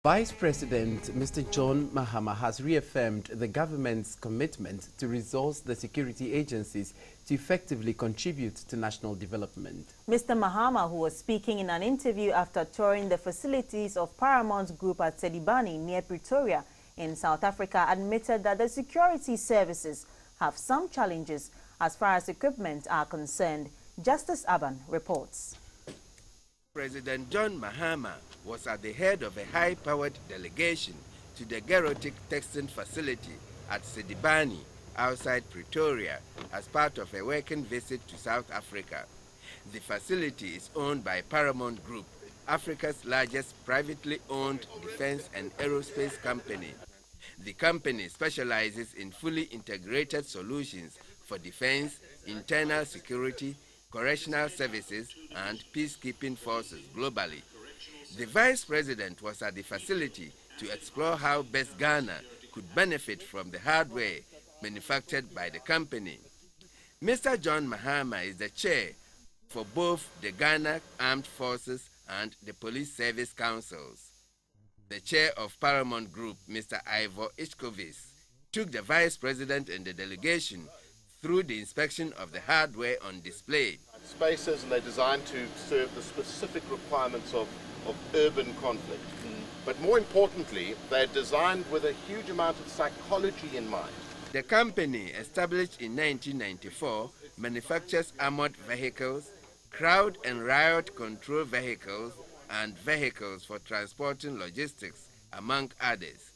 Vice President Mr. John Mahama has reaffirmed the government's commitment to resource the security agencies to effectively contribute to national development. Mr. Mahama, who was speaking in an interview after touring the facilities of Paramount Group at Sedibani near Pretoria in South Africa, admitted that the security services have some challenges as far as equipment are concerned. Justice Aban reports. President John Mahama was at the head of a high-powered delegation to the Gerotic Textile Facility at Sedibani outside Pretoria as part of a working visit to South Africa. The facility is owned by Paramount Group, Africa's largest privately owned defense and aerospace company. The company specializes in fully integrated solutions for defense, internal security, correctional services, and peacekeeping forces globally. The Vice President was at the facility to explore how best Ghana could benefit from the hardware manufactured by the company. Mr. John Mahama is the chair for both the Ghana Armed Forces and the Police Service Councils. The chair of Paramount Group, Mr. Ivor Ichkovis, took the Vice President and the delegation through the inspection of the hardware on display. Spaces, and they're designed to serve the specific requirements of urban conflict. But more importantly, they're designed with a huge amount of psychology in mind. The company, established in 1994, manufactures armored vehicles, crowd and riot control vehicles, and vehicles for transporting logistics, among others.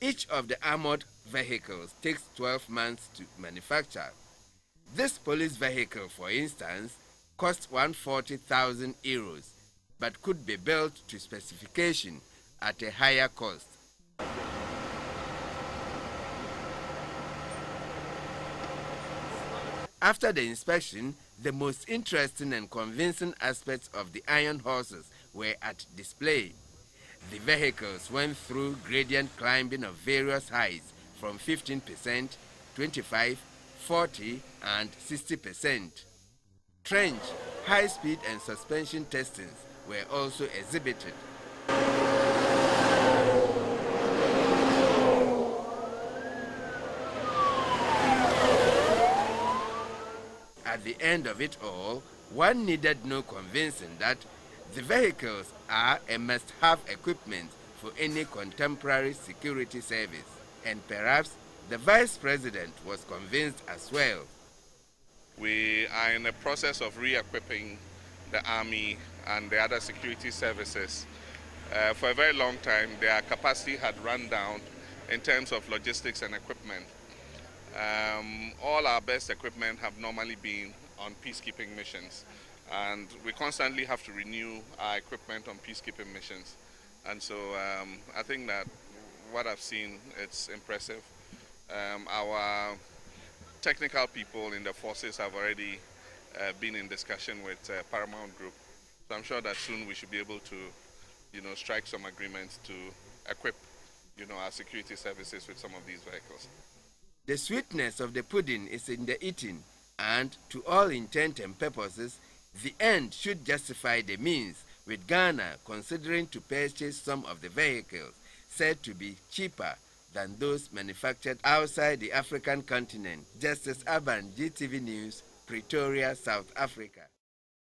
Each of the armored vehicles takes 12 months to manufacture. This police vehicle, for instance, costs 140,000 euros, but could be built to specification at a higher cost. After the inspection, the most interesting and convincing aspects of the iron horses were at display. The vehicles went through gradient climbing of various heights from 15%, 25%, 40%, and 60%. Trench, high-speed and suspension testings were also exhibited. At the end of it all, one needed no convincing that the vehicles are a must-have equipment for any contemporary security service, and perhaps the Vice President was convinced as well. We are in the process of re-equipping the Army and the other security services. For a very long time, their capacity had run down in terms of logistics and equipment. All our best equipment have normally been on peacekeeping missions, and we constantly have to renew our equipment on peacekeeping missions. And so I think that what I've seen, it's impressive. Our technical people in the forces have already been in discussion with Paramount Group. So I'm sure that soon we should be able to, strike some agreements to equip, our security services with some of these vehicles. The sweetness of the pudding is in the eating, and to all intent and purposes, the end should justify the means, with Ghana considering to purchase some of the vehicles said to be cheaper than those manufactured outside the African continent. Justice Aban, GTV News, Pretoria, South Africa.